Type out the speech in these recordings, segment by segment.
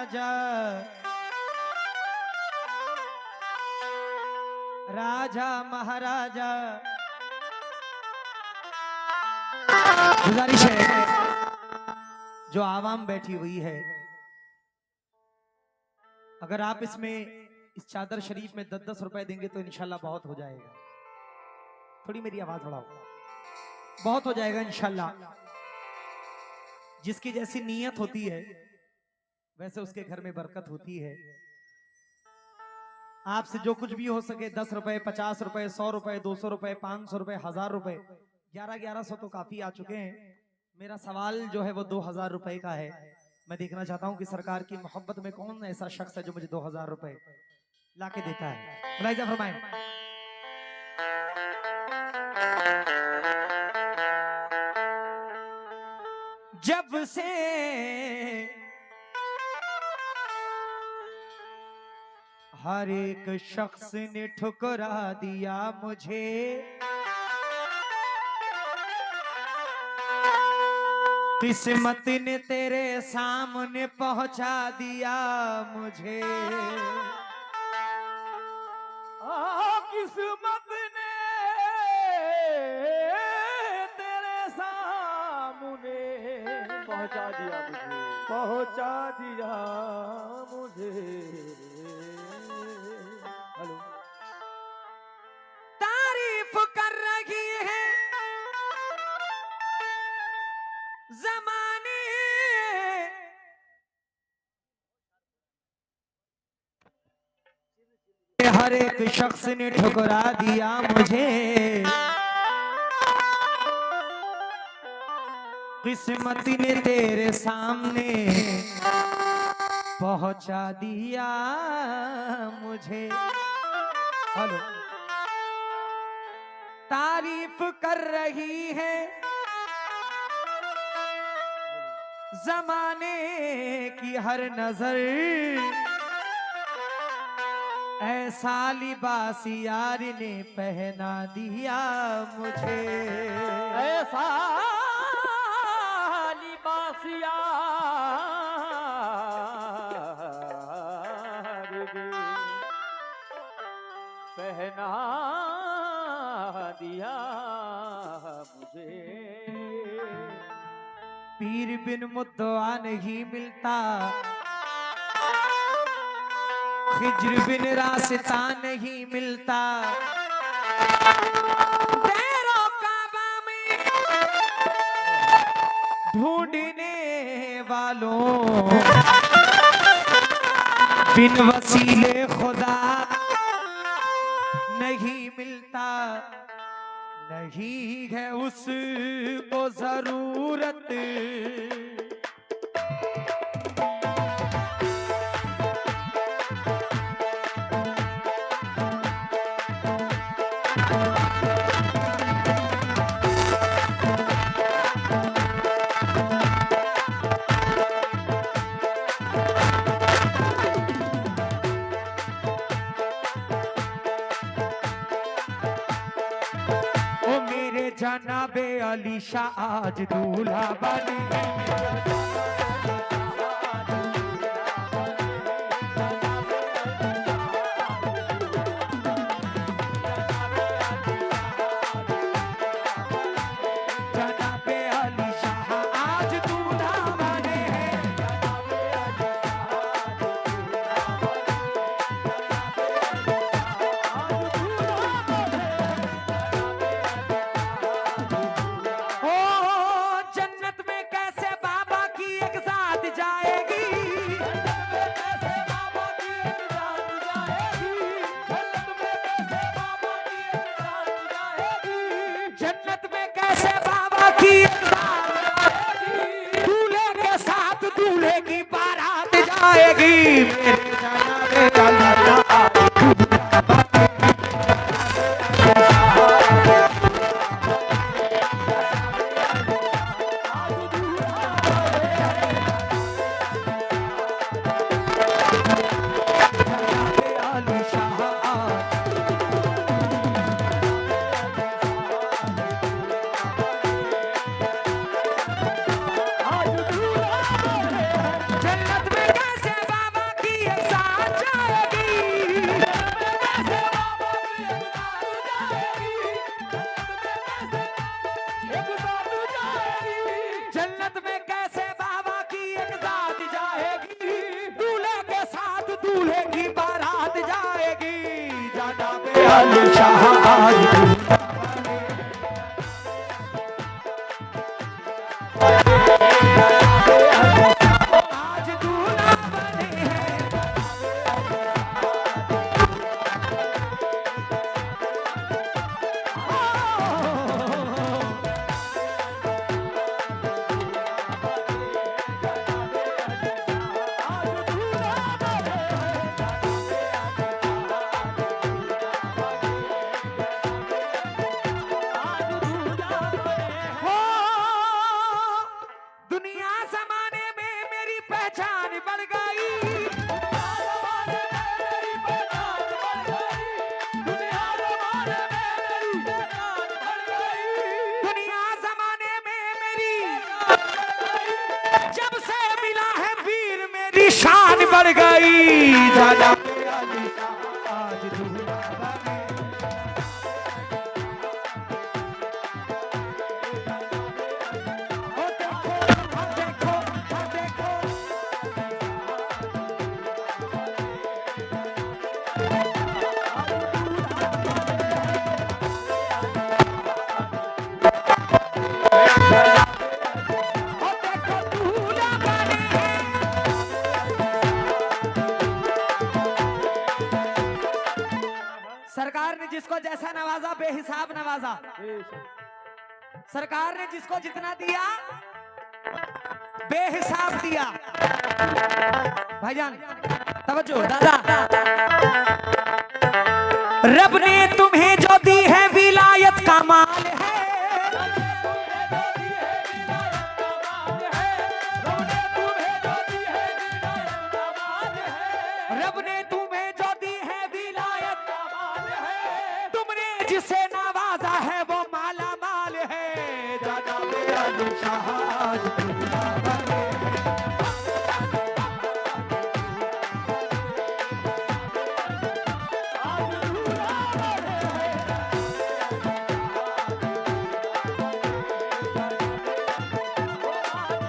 राजा राजा महाराजा। गुजारिश है जो आवाम बैठी हुई है, अगर आप इसमें इस चादर शरीफ में 10-10 रुपए देंगे तो इंशाल्लाह बहुत हो जाएगा। थोड़ी मेरी आवाज बढ़ाओ, बहुत हो जाएगा इंशाल्लाह। जिसकी जैसी नीयत होती है वैसे उसके घर में बरकत होती है। आपसे जो कुछ भी हो सके, 10 रुपए, 50 रुपए, 100 रुपए, 200 रुपए, 500 रुपए, 1000 रुपए, 1100 तो काफी आ चुके हैं। मेरा सवाल जो है वो 2000 रुपए का है। मैं देखना चाहता हूं कि सरकार की मोहब्बत में कौन ऐसा शख्स है जो मुझे 2000 रुपए लाके देता है। मुलाहिजा फरमाएं। जब से हर एक शख्स ने ठुकरा दिया मुझे, किस्मत ने तेरे सामने पहुंचा दिया मुझे। किस्मत ने तेरे सामने पहुंचा दिया मुझे, पहुंचा दिया मुझे। हेलो। तारीफ कर रही है जमाने, हर एक शख्स ने ठुकरा दिया मुझे, किस्मत ने तेरे सामने पहुंचा दिया मुझे। हेलो। तारीफ कर रही है जमाने की हर नजर, ऐसा लिबास यार ने पहना दिया मुझे। ऐसा लिबास यार ने पहना दिया मुझे। पीर बिन मुद्दआ नहीं मिलता, खिज्र बिन रास्ता नहीं मिलता, तेरो काबा में ढूंढने वालों बिन वसीले खुदा नहीं मिलता। नहीं है उसको जरूरत, जनाबे अली शाह आज दूल्हा बने। जनाबे अली शाह आज दूल्हा बने हैं। दूल्हे के साथ दूल्हे की बारात जाएगी। मेरे जनाबे अली शाह जन्नत में कैसे अली शाह आज दूल्हा बने हैं। दुनिया जमाने में मेरी पहचान बढ़ गई। दुनिया जमाने में मेरी जब से मिला है वीर मेरी शान बढ़ गई। जाना आज दूल्हा बने। ओ देखो, ओ देखो, ओ देखो। ओ देखो दूल्हा बने हैं। सरकार ने जिसको जैसा नवाजा बेहिसाब नवाजा। सरकार ने जिसको जितना दिया बेहिसाब दिया। भाईजान तवज्जो दादा। रब ने तुम्हें जो दी है विलायत का माल है। रब ने तुम्हें जो दी है विलायत का माल है। तुमने जिसे नवाजा है वो माला माल है। जनाब अली शाह आज दूल्हा बने।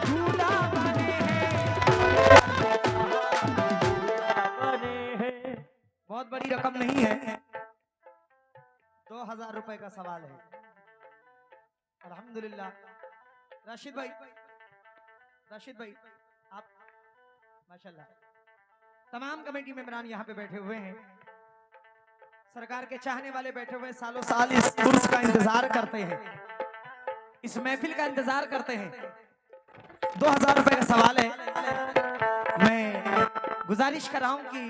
दूल्हा बने हैं। बहुत बड़ी रकम नहीं है, 2000 रुपए का सवाल है। अल्हम्दुलिल्लाह। राशिद भाई आप माशाल्लाह। तमाम कमेटी मेंबरान यहाँ पे बैठे हुए हैं। सरकार के चाहने वाले बैठे हुए सालों साल इस उर्स का इंतजार करते हैं, इस महफिल का इंतजार करते हैं। 2000 रुपए का सवाल है। मैं गुजारिश कर रहा हूं कि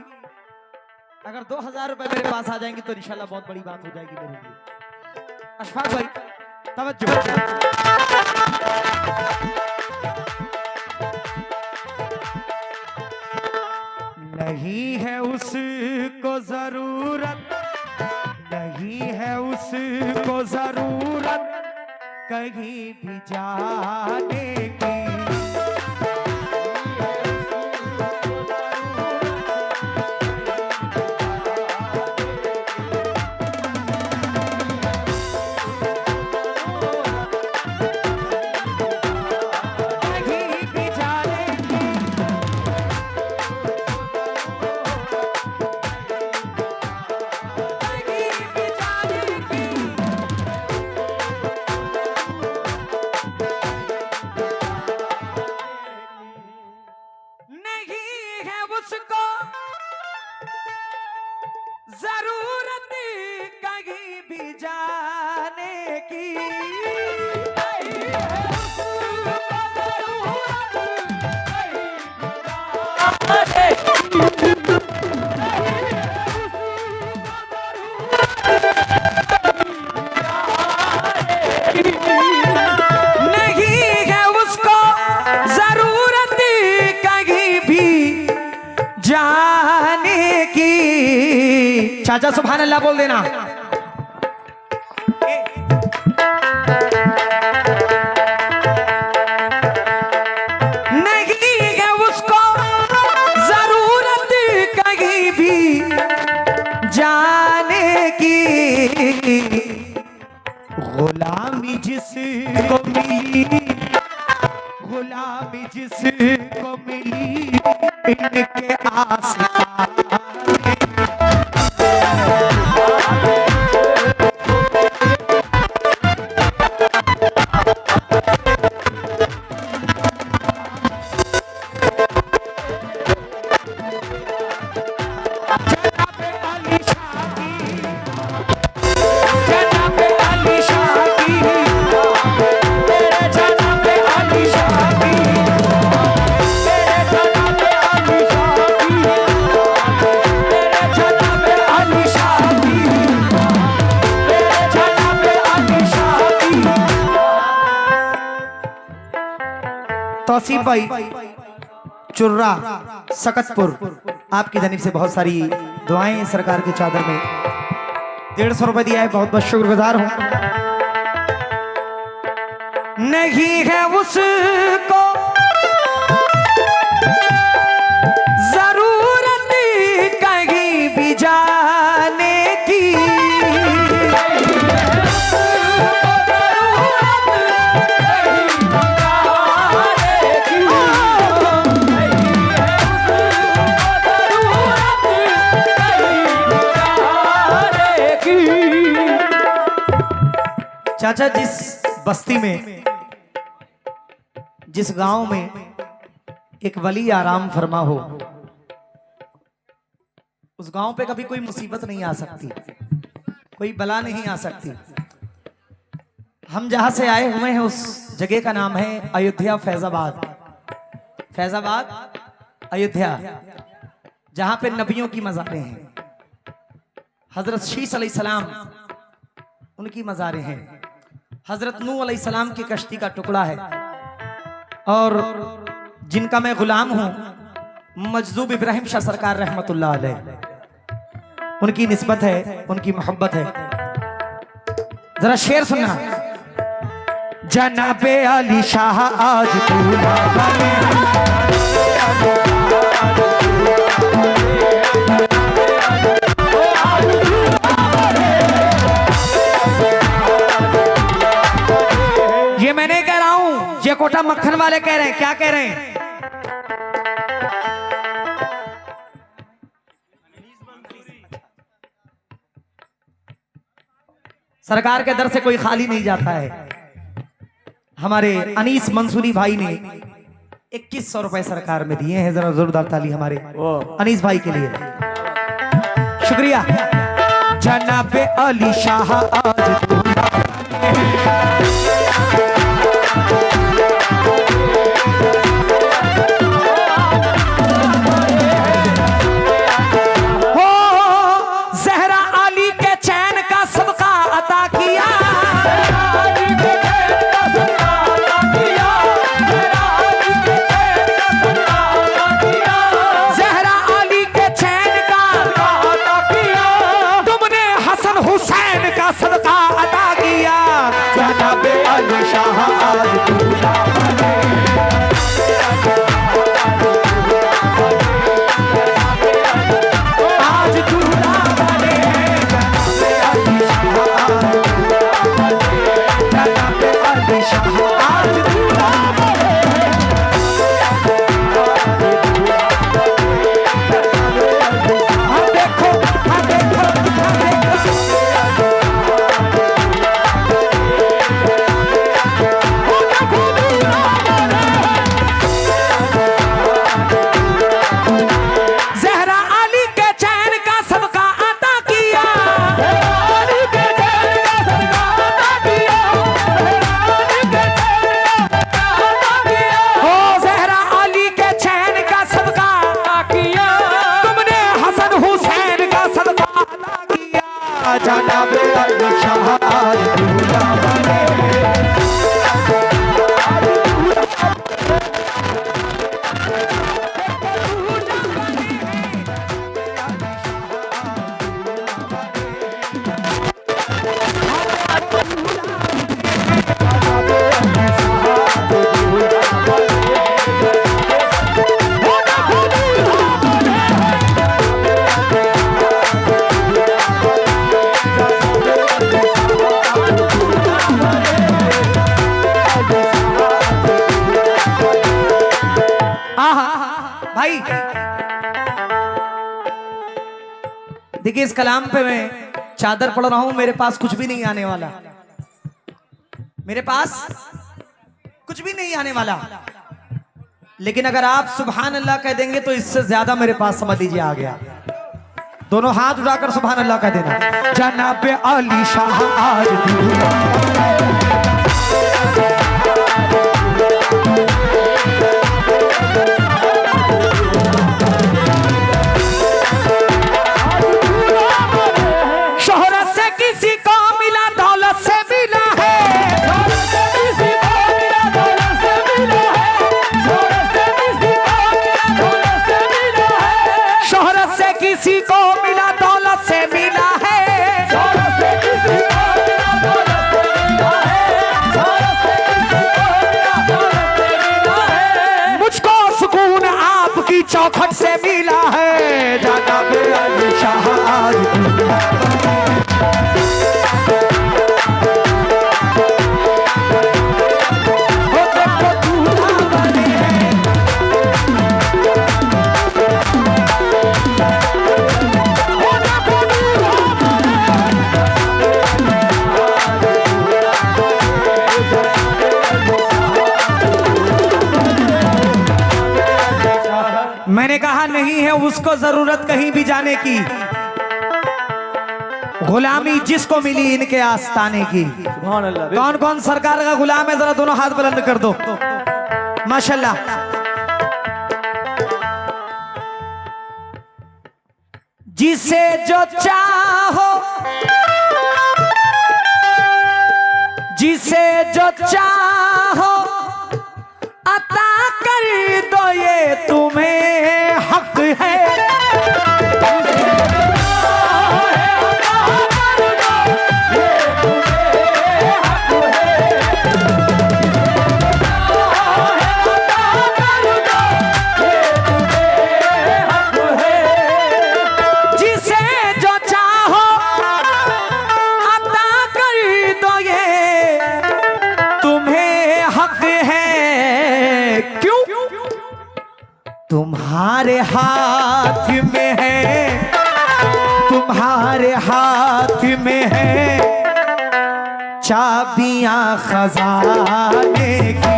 अगर 2000 रुपए मेरे पास आ जाएंगे तो इंशाल्लाह बहुत बड़ी बात हो जाएगी मेरे लिए। अशफाक भाई तवज्जो। नहीं है उसको जरूरत, नहीं है उसको जरूरत कहीं भी जाने की। जरूरत कहीं भी जाने की। नहीं है उसको जरूरत कहीं भी जाने की। चाचा सुभान अल्लाह बोल देना। नहीं है उसको जरूरत कहीं भी जाने की। गुलामी जिसको मिली, गुलामी जिसको मिली इनके आसपास तौसीफ भाई चुर्रा सकतपुर, आपकी जानिब से बहुत सारी दुआएं सरकार की चादर में। 150 रुपए दिया है, बहुत बहुत शुक्रगुजार हूं। नहीं है उसको जरूरत कहीं भी जाने की, चाचा जिस बस्ती में, जिस गांव में एक वली आराम फरमा हो, उस गांव पे कभी कोई मुसीबत नहीं आ सकती, कोई बला नहीं आ सकती। हम जहां से आए हुए हैं उस जगह का नाम है अयोध्या फैजाबाद। फैजाबाद अयोध्या, जहां पे नबियों की मज़ारें हैं। हजरत शीश अलैहिस्सलाम उनकी मज़ारें हैं। हजरत नूह अलैहिस्सलाम की कश्ती का टुकड़ा है। और जिनका मैं गुलाम हूं, मजदूब इब्राहिम शाह सरकार रहमतुल्लाह अलैह, उनकी निस्बत है, उनकी मोहब्बत है। जरा शेर सुनना। जनाबे अली शाह आज दूल्हा बने, ये मैं नहीं कह रहा हूं, ये कोटा मक्खन वाले कह रहे हैं। क्या कह रहे हैं? सरकार के दर से कोई खाली नहीं जाता है। हमारे अनीस मंसूरी भाई ने 2100 रुपए सरकार में दिए हैं। जरा जोरदार ताली हमारे अनीस भाई के लिए, शुक्रिया। जनाबे अली शाह आज भाई देखिए, इस कलाम पे मैं चादर पढ़ रहा हूं, मेरे पास कुछ भी नहीं आने वाला, मेरे पास कुछ भी नहीं आने वाला। लेकिन अगर आप सुभान अल्लाह कह देंगे तो इससे ज्यादा मेरे पास समझ लीजिए आ गया। दोनों हाथ उठाकर सुभान अल्लाह कह देना। जनाबे अली शाह आज चौखट से मिला है जनाब अली शाह आज दूल्हा मैंने कहा नहीं है उसको जरूरत कहीं भी जाने की, गुलामी जिसको मिली इनके आस्ताने की। सुभान अल्लाह। कौन कौन सरकार का गुलाम है जरा दोनों हाथ बुलंद कर दो। माशाल्लाह। जिसे जो चाहो, जिसे जो चाहो अता कर दो ये तुम्हें हक है। जिसे जो चाहो अता कर दो ये तुम्हें हक है। क्यों? तुम्हारे हाथ में है, तुम्हारे हाथ में है चाबियां खजाने की।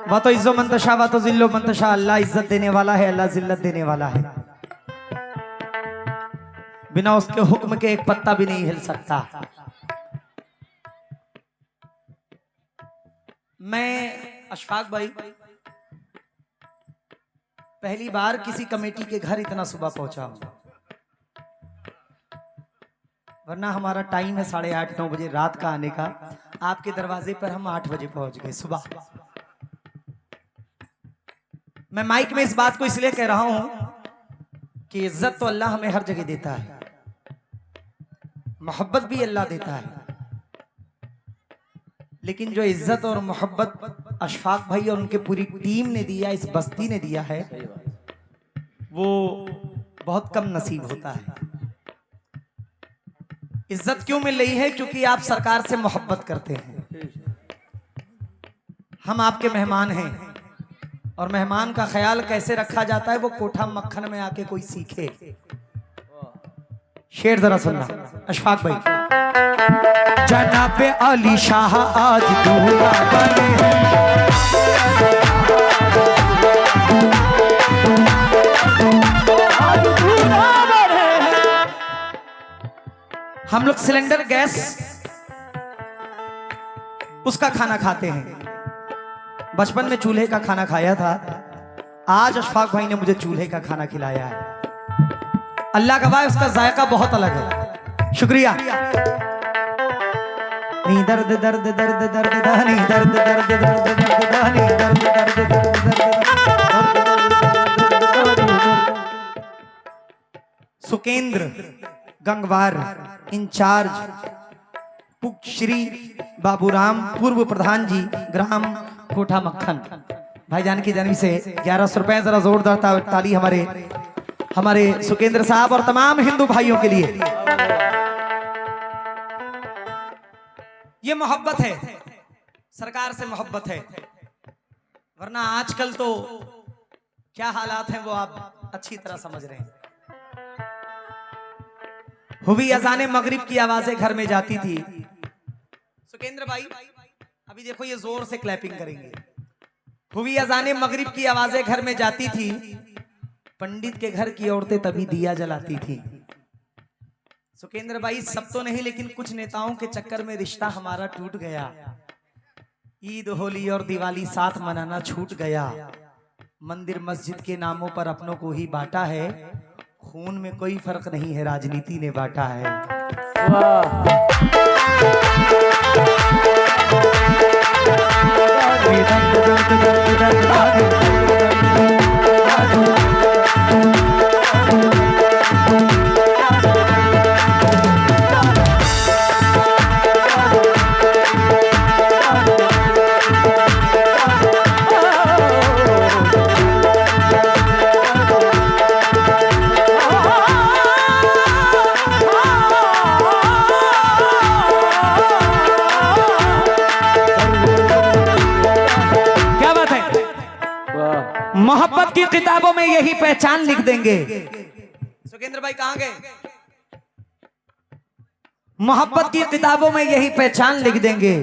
वह तो इज्जो मंतशा वह तो जिल्लो मंतशा। अल्लाह इज्जत देने वाला है, अल्लाह जिल्लत देने वाला है। बिना उसके हुक्म के एक पत्ता भी नहीं हिल सकता। मैं अशफाक भाई पहली बार किसी कमेटी के घर इतना सुबह पहुंचा हूं, वरना हमारा टाइम है 8:30-9 बजे रात का आने का। आपके दरवाजे पर हम 8 बजे पहुंच गए सुबह। मैं माइक में इस बात को इसलिए कह रहा हूं कि इज्जत तो अल्लाह हमें हर जगह देता है, मोहब्बत भी अल्लाह देता है, लेकिन जो इज्जत और मोहब्बत अशफाक भाई और उनके पूरी टीम ने दिया, इस बस्ती ने दिया है, वो बहुत कम नसीब होता है। इज्जत क्यों मिल रही है? क्योंकि आप सरकार से मोहब्बत करते हैं। हम आपके मेहमान हैं और मेहमान का ख्याल कैसे रखा जाता है वो कोठा मक्खन में आके कोई सीखे। शेर जरा सुनना अशफाक भाई। जनाब अली शाह आज दूल्हा बने हैं। हम लोग सिलेंडर गैस उसका खाना खाते हैं। बचपन में चूल्हे का खाना खाया था, आज अशफाक भाई ने मुझे चूल्हे का खाना खिलाया है। अल्लाह का भाई उसका जायका बहुत अलग है। शुक्रिया। नी दर्द दर्द दर्द दर्द दानी दर्द दर्द दर्द दर्द दानी दर्द दर्द दर्द दर्द। सुकेंद्र गंगवार इंचार्ज श्री बाबूराम पूर्व प्रधान जी ग्राम कोठा मक्खन भाईजान की जानवी से 1100 रुपए। जरा जोरदार ताली हमारे सुकेंद्र साहब और तमाम हिंदू भाइयों के लिए। ये मोहब्बत है, सरकार से मोहब्बत है, वरना आजकल तो क्या हालात हैं वो आप अच्छी तरह समझ रहे हैं। हुई अजाने मगरिब की आवाजें घर में जाती थी। सुकेंद्र भाई अभी देखो ये जोर से क्लैपिंग करेंगे। हुई अजाने मगरिब की आवाजें घर में जाती थी, पंडित के घर की औरतें तभी दिया जलाती थी। सुकेंद्र भाई सब तो नहीं, लेकिन कुछ नेताओं के चक्कर में रिश्ता हमारा टूट गया। ईद होली और दिवाली साथ मनाना छूट गया। मंदिर मस्जिद के नामों पर अपनों को ही बांटा है। खून में कोई फर्क नहीं है, राजनीति ने बांटा है। मोहब्बत की किताबों में यही पहचान लिख देंगे। सुकेंद्र भाई कहां गए? मोहब्बत की किताबों में यही पहचान लिख देंगे।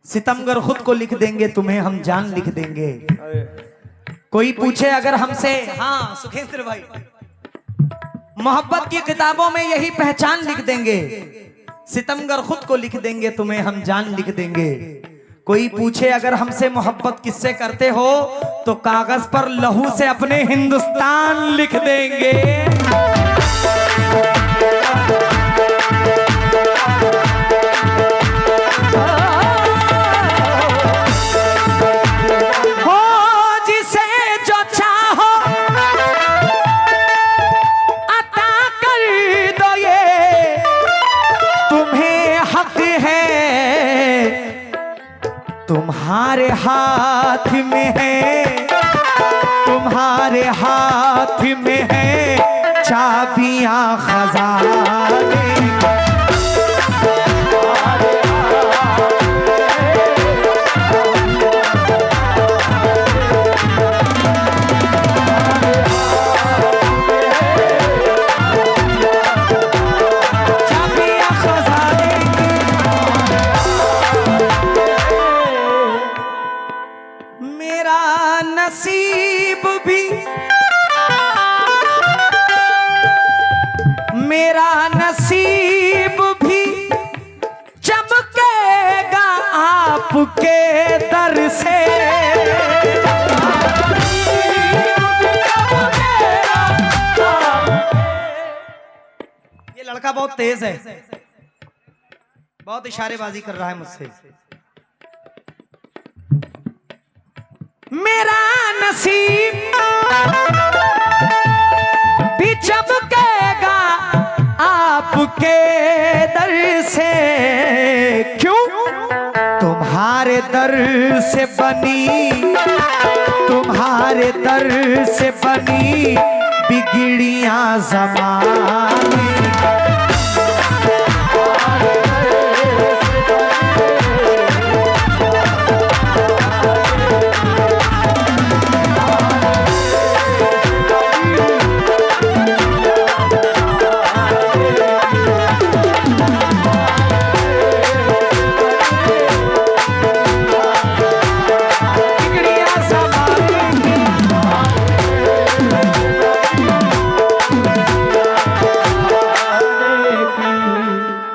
सितमगर खुद को लिख देंगे, तुम्हें हम जान लिख देंगे। कोई पूछे अगर हमसे, हाँ सुकेंद्र भाई, मोहब्बत की किताबों में यही पहचान लिख देंगे। सितमगर खुद को लिख देंगे, तुम्हें हम जान लिख देंगे। कोई पूछे अगर हमसे मोहब्बत किससे करते हो, तो कागज पर लहू से अपने हिंदुस्तान लिख देंगे। हो जिसे जो चाहो अता कर दो, ये तुम्हें हक है, तुम्हारे हाथ में है, तुम्हारे हाथ में है चाबियां खजाने। नसीब भी, मेरा नसीब भी चमकेगा आपके दर से। ये लड़का बहुत तेज है, बहुत इशारेबाजी कर रहा है मुझसे। मेरा नसीब भी चमकेगा आपके दर से। क्यों? तुम्हारे दर से बनी, तुम्हारे दर से बनी बिगड़ियां ज़माने।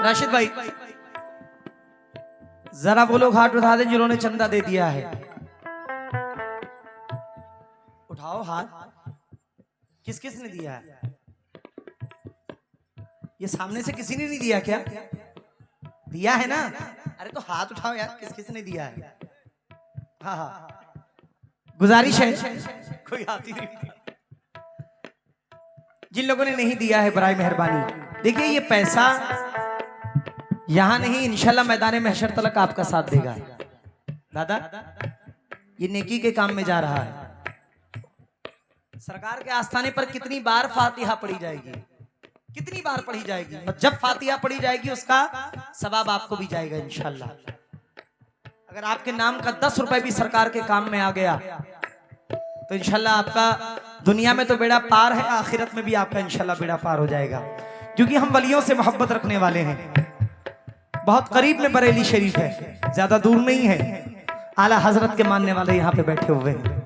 राशिद भाई जरा वो लोग हाथ उठा दें जिन्होंने चंदा दे दिया है। उठाओ हाथ। किस किस ने दिया है? ये सामने से किसी ने नहीं दिया क्या? दिया है ना? अरे तो हाथ उठाओ यार, किस किस ने दिया है? हाँ हाँ, गुजारिश है, कोई हाथ ही नहीं। जिन लोगों ने नहीं दिया है बराए मेहरबानी, देखिए ये पैसा यहां नहीं, इंशाल्लाह मैदान महशर तक आपका साथ देगा। दादा ये नेकी के काम में जा रहा है। सरकार के आस्थाने पर कितनी बार फातिहा पढ़ी जाएगी, कितनी बार पढ़ी जाएगी, और जब फातिहा पढ़ी जाएगी उसका सवाब आपको भी जाएगा इंशाल्लाह। अगर आपके नाम का 10 रुपए भी सरकार के काम में आ गया तो इंशाल्लाह आपका दुनिया में तो बेड़ा पार है, आखिरत में भी आपका इंशाल्लाह बेड़ा पार हो जाएगा। क्योंकि हम वलियों से मोहब्बत रखने वाले हैं। बहुत करीब में बरेली शरीफ है, ज्यादा दूर नहीं है। आला हजरत के मानने वाले यहाँ पे बैठे हुए हैं।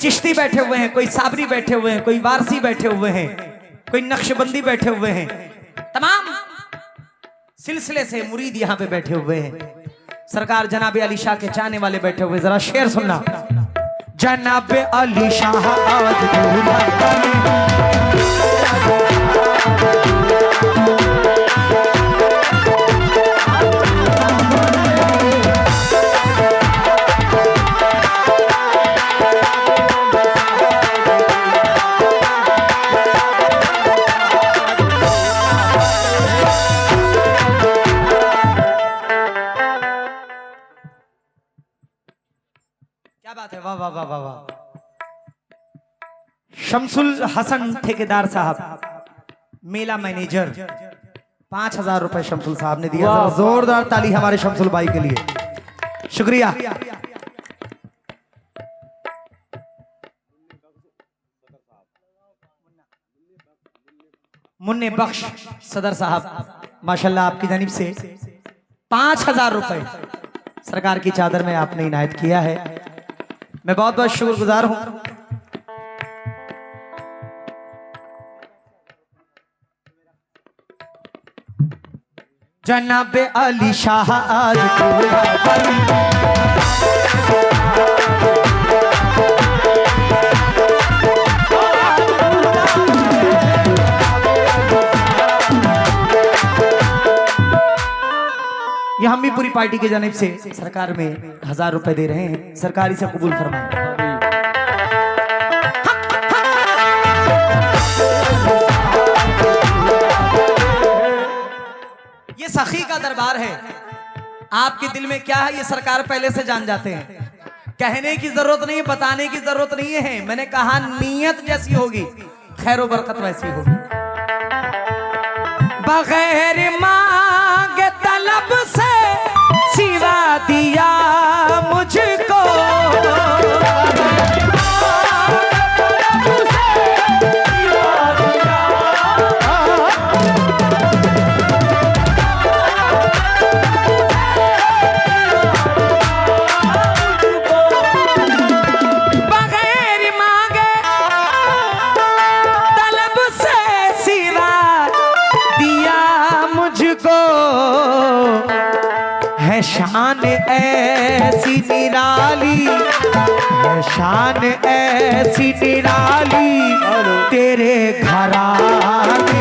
चिश्ती बैठे हुए हैं, कोई साबरी बैठे हुए हैं, कोई वारसी बैठे हुए हैं, कोई नक्शबंदी बैठे हुए हैं, तमाम सिलसिले से मुरीद यहाँ पे बैठे हुए हैं। सरकार जनाब अली शाह के चाहने वाले बैठे हुए, जरा शेर सुनना। जनाब अली शाह आज क्या बात है, वाह वाह वाह वाह वाह। शमसुल हसन ठेकेदार साहब, मेला मैनेजर, 5,000 रुपए शमसुल साहब ने दिया। जोरदार ताली हमारे शमसुल भाई के लिए, शुक्रिया। मुन्ने बख्श सदर साहब, माशाल्लाह आपकी जानिब से 5,000 रुपए सरकार की चादर में आपने इनायत किया है। मैं बहुत बहुत शुक्रगुजार हूं। जनाब अली शाह आज ये हम भी पूरी पार्टी की जानिब से सरकार में 1,000 रुपए दे रहे हैं। सरकार इसे कबूल फरमाए। ये सखी का दरबार है। आपके दिल में क्या है ये सरकार पहले से जान जाते हैं। कहने की जरूरत नहीं, बताने की जरूरत नहीं है। मैंने कहा नीयत जैसी होगी खैर बरकत वैसी होगी। बगैर मांगे तलब से सिवा दिया मुझको, शान ऐसी निराली है, शान ऐसी निराली तेरे घराने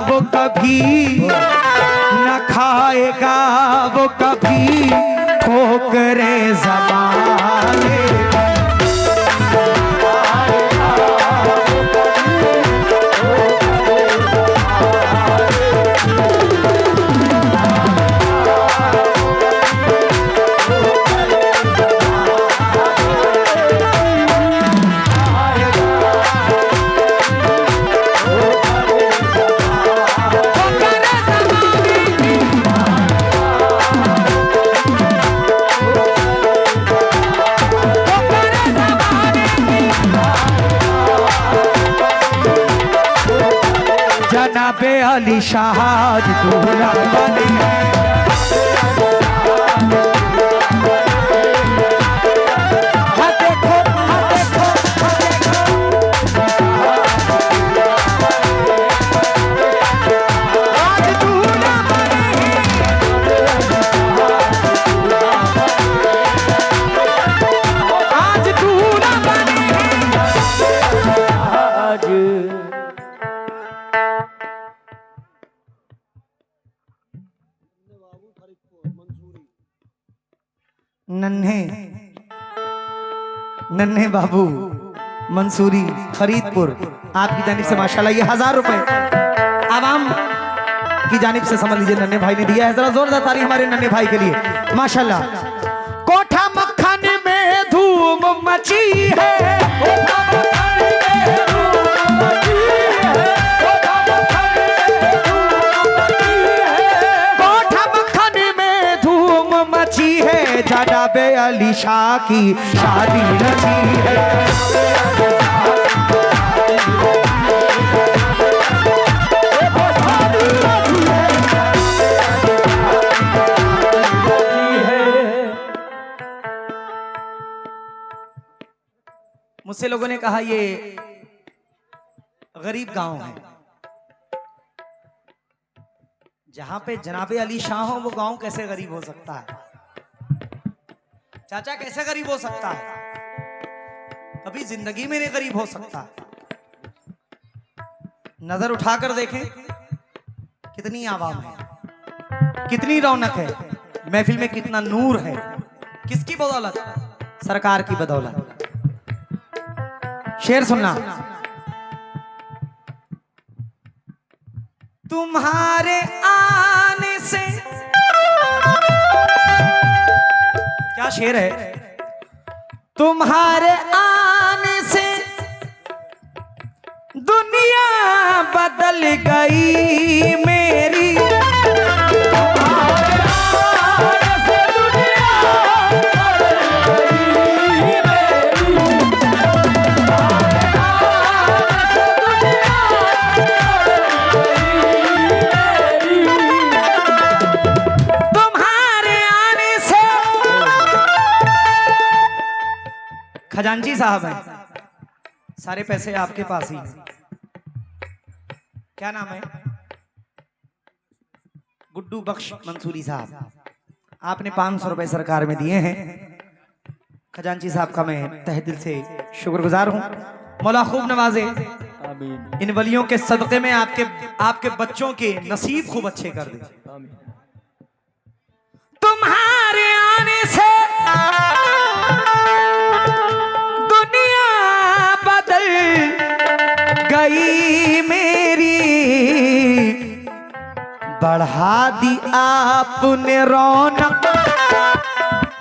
वो कभी न खाएगा, वो कभी ठोकरे ज़माने। जनाबे अली शाह दूल्हा बने हाँ देखो, हाँ देखो, हाँ देखो, आज दूल्हा बने, आज दूल्हा बने। आज नन्हे नन्हे बाबू मंसूरी फरीदपुर आपकी जानिब से माशाल्लाह ये 1000 रुपए आवाम की जानिब से समझ लीजिए नन्हे भाई ने दिया है। जरा जोरदार ताली हमारे नन्हे भाई के लिए माशाल्लाह। कोठा मक्खन में धूम मची है, कोठा मक्खन में धूम मची है, कोठा मक्खन में धूम मची है, जनाबे अली शाह की शादी रची है। मुझसे लोगों ने कहा ये गरीब गांव है, जहां पे जनाबे अली शाह हो वो गांव कैसे गरीब हो सकता है? चाचा कैसे गरीब हो सकता है? कभी जिंदगी में नहीं गरीब हो सकता। नजर उठाकर देखें कितनी आवाम है, कितनी रौनक है, महफिल में कितना नूर है। किसकी बदौलत? सरकार की बदौलत। शेर सुनना। तुम्हारे आने से, क्या शेर है? तुम्हारे आने से दुनिया बदल गई मेरी, तुम्हारे आने से दुनिया बदल गई मेरी, तुम्हारे आने से। खजांची साहब हैं, सारे पैसे आपके पास ही हैं। क्या नाम है? गुड्डू बख्श मंसूरी साहब। आपने 500 रुपए सरकार में दिए हैं। खजांची साहब का मैं तहे दिल से शुक्रगुजार हूं। मौला खूब नवाजे, आमीन इन वलियों के सदक़े में आपके बच्चों के नसीब खूब अच्छे कर दे। आमीन। तुम्हारे आने से दुनिया बदल गई मेरी, बढ़ा दी आपने रौनक।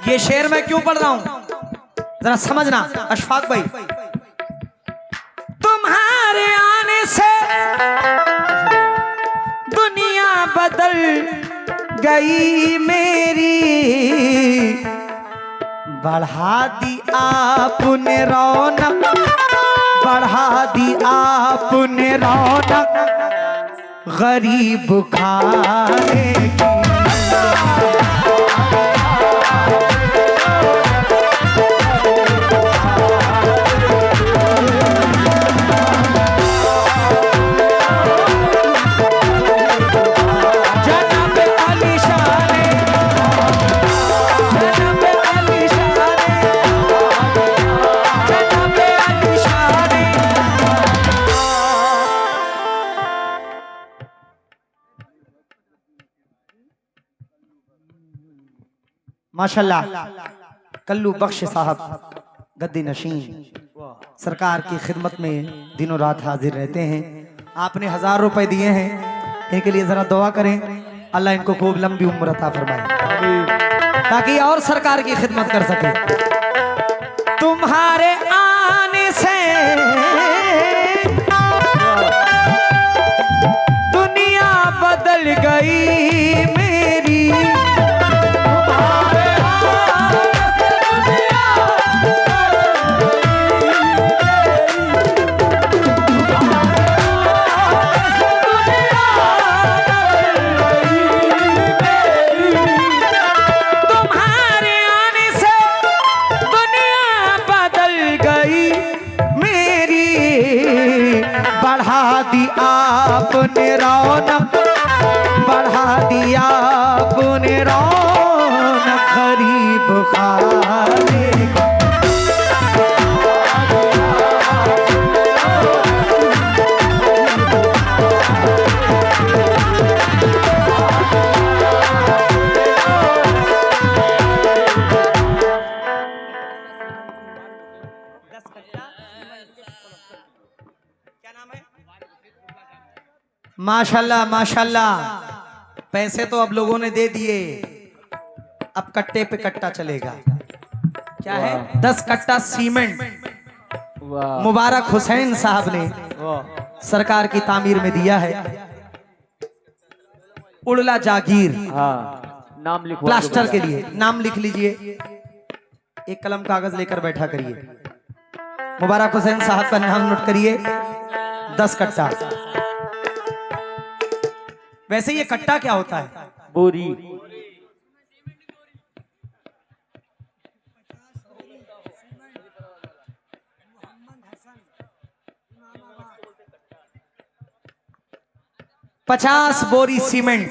ये शेर मैं क्यों पढ़ रहा हूं जरा समझना अशफाक भाई। तुम्हारे आने से दुनिया बदल गई मेरी, बढ़ा दी आपने रौनक, बढ़ा दी आपने रौनक, गरीब खाने की। माशाल्लाह कल्लू बख्श साहब गद्दी नशीन सरकार की खिदमत में दिनों रात हाजिर रहते हैं। आपने 1000 रुपए दिए हैं, इनके लिए जरा दुआ करें, अल्लाह इनको खूब लंबी उम्र अता फरमाए ताकि और सरकार की खिदमत कर सके। तुम्हारे आने से दुनिया बदल गई मेरी, आपने रौनक बढ़ा दिया, आपने रौनक गरीब खाने माशाल्लाह माशाल्लाह। पैसे तो अब लोगों ने दे दिए, अब कट्टे पे कट्टा चलेगा। क्या है? 10 कट्टा सीमेंट मुबारक हुसैन साहब ने सरकार की तामीर में दिया है। उड़ला जागीर नाम लिखो प्लास्टर के लिए, नाम लिख लीजिए, एक कलम कागज लेकर बैठा करिए। मुबारक हुसैन साहब का नाम नोट करिए। 10 कट्टा। वैसे ये कट्टा क्या होता है? बोरी। पचास बोरी सीमेंट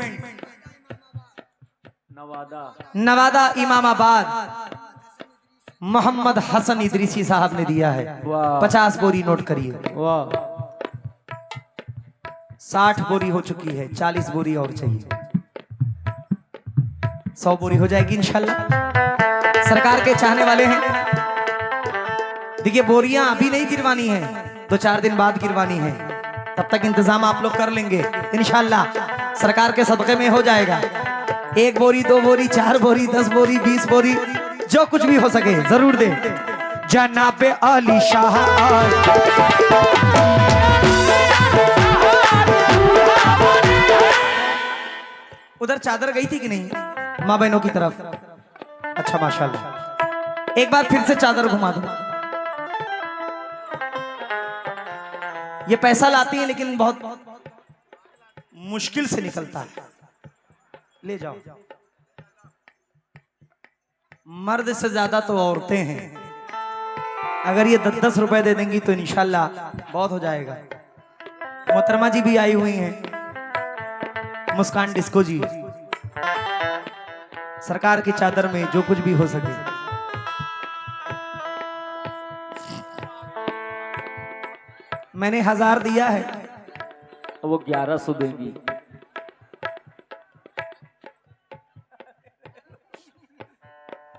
नवादा इमामाबाद मोहम्मद हसन इदरीसी साहब ने दिया है। 50 बोरी नोट करिए। 60 बोरी हो चुकी है, 40 बोरी और चाहिए। 100 बोरी हो जाएगी इंशाल्लाह। सरकार के चाहने वाले हैं। देखिए बोरियां अभी नहीं गिरवानी है, 2-4 दिन बाद गिरवानी है, तब तक इंतजाम आप लोग कर लेंगे इंशाल्लाह। सरकार के सदक़े में हो जाएगा। 1 बोरी 2 बोरी 4 बोरी 10 बोरी 20 बोरी जो कुछ भी हो सके जरूर दे। जनाब अली शाह उधर चादर गई थी कि नहीं माँ बहनों की तरफ? अच्छा माशाल्लाह। एक बार फिर से चादर घुमा दो। ये पैसा लाती है लेकिन बहुत मुश्किल से निकलता है। ले जाओ। मर्द से ज्यादा तो औरतें हैं। अगर ये 10-10 रुपए दे देंगी तो इंशाल्लाह बहुत हो जाएगा। मोहतरमा जी भी आई हुई हैं, मुस्कान डिस्को जी। सरकार की चादर में जो कुछ भी हो सके। मैंने 1000 दिया है, वो 1100 देंगी।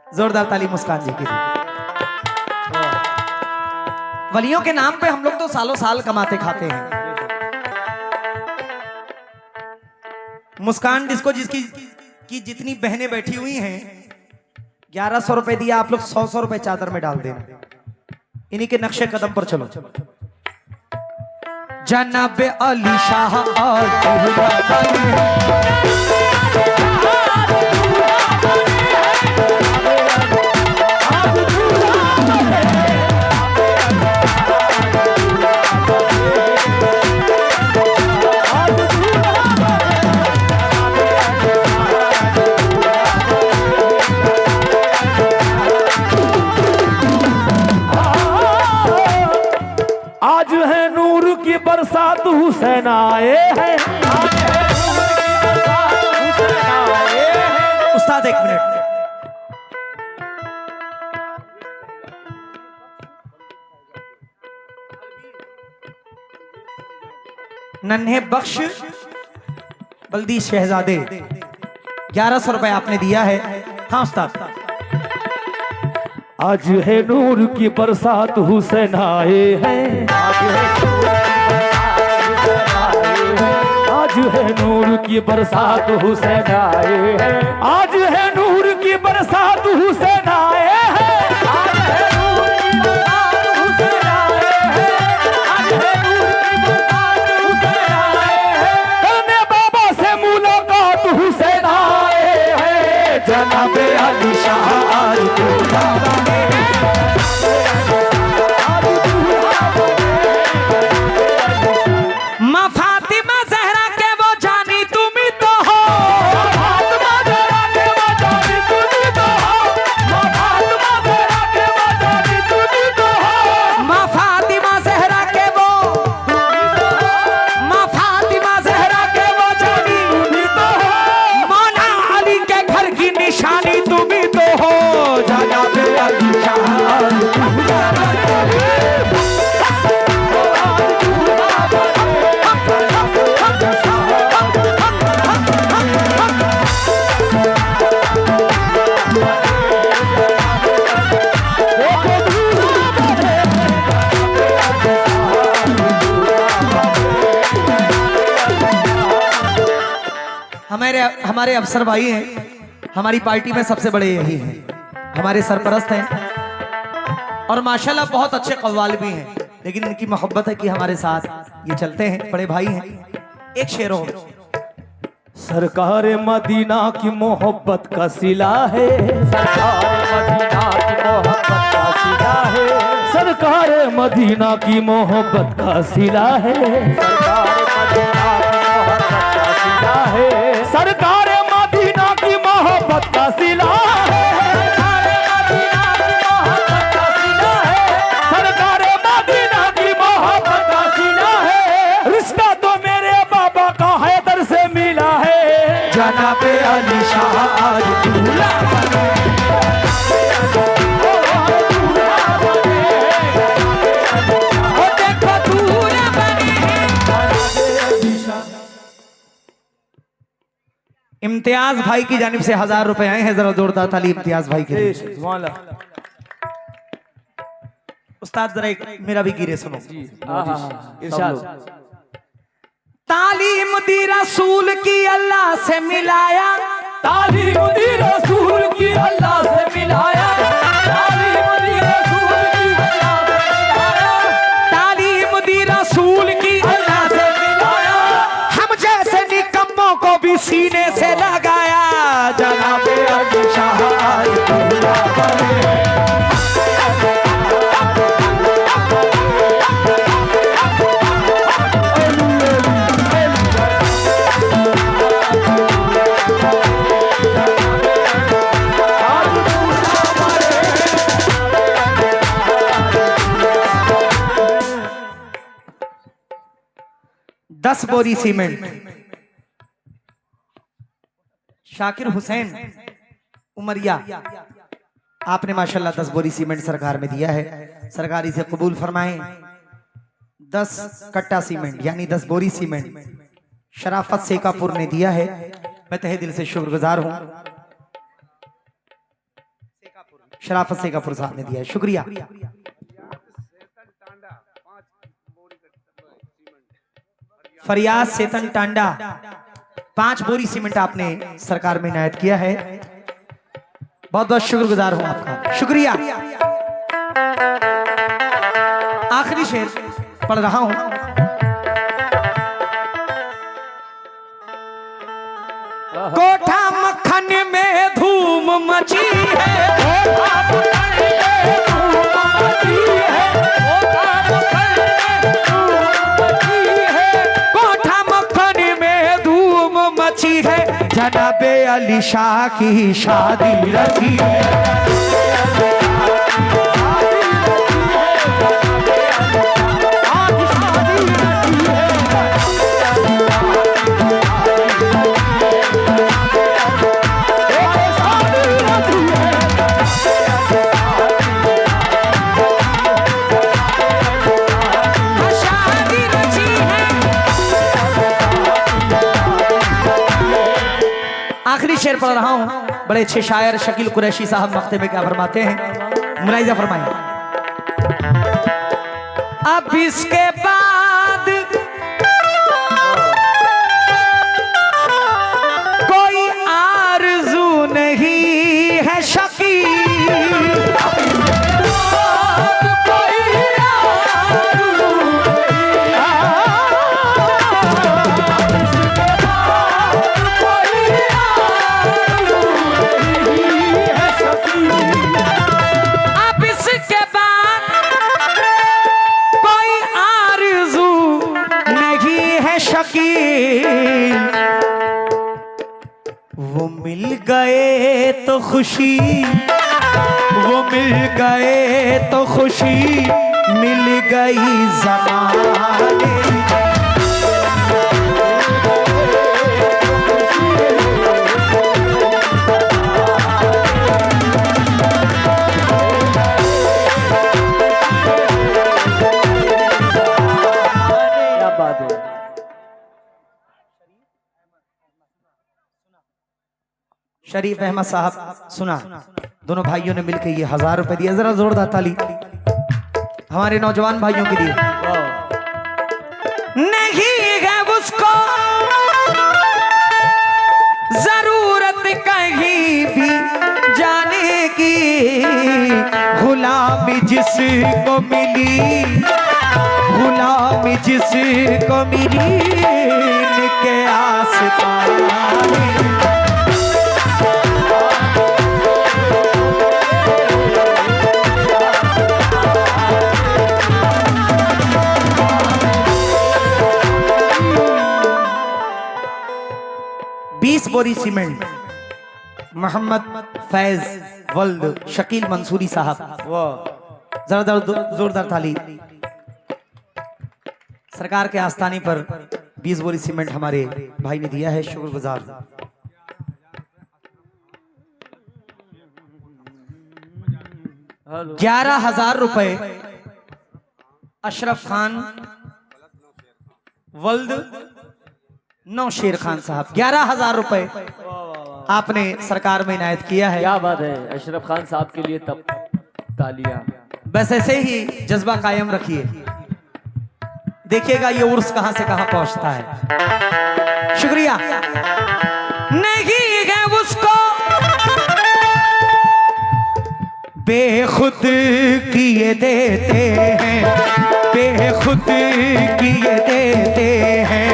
जोरदार ताली मुस्कान जी की। वलियों के नाम पे हम लोग तो सालों साल कमाते खाते हैं। मुस्कान डिस्को जिसकी की जितनी बहनें बैठी हुई हैं, 1100 रुपए दिया, आप लोग 100-100 रुपए चादर में डाल देना। इन्हीं के नक्शे कदम पर चलो। जनाब अली शाह बरसात हुसैन आए हैं। उस्ताद 1 मिनट। नन्हे बख्श बल्दी शहजादे 1100 रुपए आपने दिया है। हाँ उस्ताद। आज है नूर की बरसात हुसैन आए हैं। आज है नूर की बरसात हुसैन आए हैं। आज है नूर की बरसात हुसैन आए हैं। आज है नूर की बरसात हुसैन आए हैं। आज है नूर की बरसात हुसैन आए हैं। करने बाबा से मुलाकात हुसैन आए हैं। जनाब अली शाह आज माँ फातिमा ज़हरा के वो जानी तुम ही तो हो। फातिमा ज़हरा के वो जानी तुम ही तो हो। फातिमा ज़हरा के वो जानी तुम ही तो हो। माँ फातिमा ज़हरा के वो, माँ फातिमा ज़हरा के वो जानी तुम ही तो हो। मौला अली के घर की निशानी तुम ही तो हो। जनाब अली हमारे अफसर भाई हैं, हमारी पार्टी में सबसे बड़े यही हैं, हमारे सरपरस्त हैं और माशाल्लाह बहुत अच्छे कव्वाल भी हैं, लेकिन इनकी मोहब्बत है कि हमारे साथ ये चलते हैं, बड़े भाई हैं। एक शेर हो। सरकार मदीना की मोहब्बत का सिला है। सरकार मदीना की मोहब्बत का सिला है। सरकार मदीना की मोहब्बत का सिला है। सरकार मदीना की मोहब्बत का सिला है। सरकार मदीना की मोहब्बत का सिला है। रिश्ता तो मेरे बाबा का हैदर से मिला है। जनाब अली शाह आज दूल्हा इम्तियाज भाई की जानिब से 1000 रुपए आए हैं, जरा जोरदार ताली इम्तियाज भाई के लिए। उस्ताद जरा एक मेरा भी गिरे सुनो। इरशाद। तालीम दी रसूल की अल्लाह से मिलाया। तालीम दी रसूल की अल्लाह से मिलाया। तालीम दी रसूल की अल्लाह से मिलाया। तालीम दी रसूल की अल्लाह से मिलाया। हम जैसे निकम्मों को भी सीने से लगाया। जनाब अली शाह आज दूल्हा बने। दस बोरी सीमेंट शाकिर हुसैन उमरिया, आपने माशाल्लाह 10 बोरी सीमेंट सरकार में दिया है, सरकार इसे कबूल फरमाएं। 10 कट्टा सीमेंट यानी 10 बोरी सीमेंट शराफत सेकापुर ने दिया है, मैं तहे दिल से शुक्रगुजार हूं। शराफत सेकापुर साहब ने दिया है, शुक्रिया। फरियाद सेतन टांडा 5 बोरी सीमेंट आपने सरकार में इनायत किया है, बहुत बहुत शुक्रगुजार हूं आपका, शुक्रिया। आखिरी शेर पढ़ रहा हूं। कोठा मक्खन में धूम मची है। कोठा मक्खन में धूम मची है। जनाबे अली शाह की शादी रखी है। आखिरी शेर पढ़ रहा हूं, बड़े अच्छे शायर शकील कुरैशी साहब मख्ते में क्या फरमाते हैं। मुलाइजा फरमाइए। अब इसके बाद कोई आरज़ू नहीं है शकी, वो मिल गए तो खुशी, वो मिल गए तो खुशी, मिल गई ज़माने। क्या बात है। शरीफ अहमद साहब सुना, दोनों भाइयों ने मिलकर ये 1000 रुपए दिए। जरा जोरदार ताली हमारे नौजवान भाइयों के लिए। नहीं है उसको जरूरत कहीं भी जाने की, गुलामी जिसको मिली, गुलामी जिसको मिली के आस्ताने। बोरी सीमेंट मोहम्मद फैज वल्द शकील मंसूरी साहब, जरा जोरदार ताली। सरकार के आस्थाने पर 20 बोरी सीमेंट हमारे भाई ने दिया है, शुक्रगुजार। हेलो 11,000 रुपए अशरफ खान वल्द नौशेर खान साहब, 11,000 रुपए आपने सरकार में इनायत किया है। क्या बात है। अशरफ खान साहब के लिए तब तालियां। बस ऐसे ही जज्बा कायम रखिए, देखिएगा ये उर्स कहां से कहां पहुंचता है। शुक्रिया। नहीं है उसको बेखुद किए देते हैं, बेखुद किए देते हैं,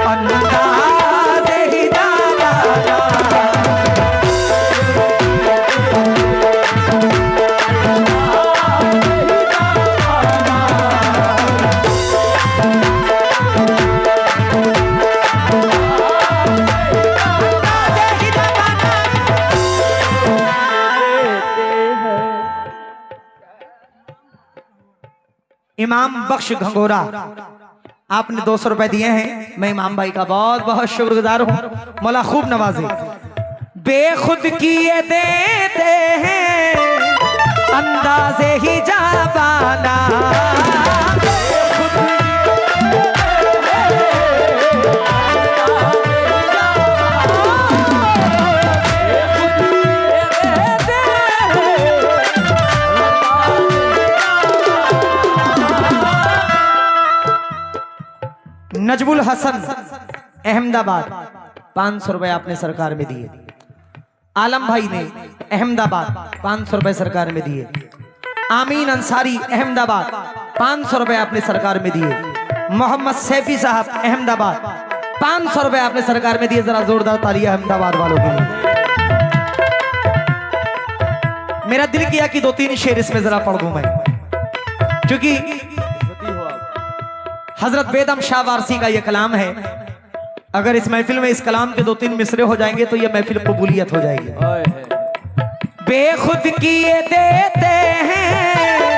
अंदाज़ ही दादा। इमाम बख्श घंगोरा आपने 200 रुपए दिए हैं, मैं इमाम भाई का बहुत बहुत शुक्रगुजार हूँ, मौला खूब नवाजे। बेखुद किए देते हैं अंदाज़े ही जाबाना, नजमुल हसन अहमदाबाद 500 रुपए आपने सरकार में दिए। आलम भाई ने अहमदाबाद 500 रुपए सरकार में दिए। आमीन अंसारी अहमदाबाद 500 रुपए आपने सरकार में दिए। मोहम्मद सैफी साहब अहमदाबाद 500 रुपए आपने सरकार में दिए। जरा जोरदार तालियां अहमदाबाद वालों के लिए। मेरा दिल किया कि 2-3 शेर इसमें जरा पढ़ दूं मैं, क्योंकि हजरत बेदम शाह वारसी का यह कलाम है। अगर इस महफिल में इस कलाम के 2-3 मिसरे हो जाएंगे तो यह महफिल कबूलियत हो जाएगी। बेखुद किए देते हैं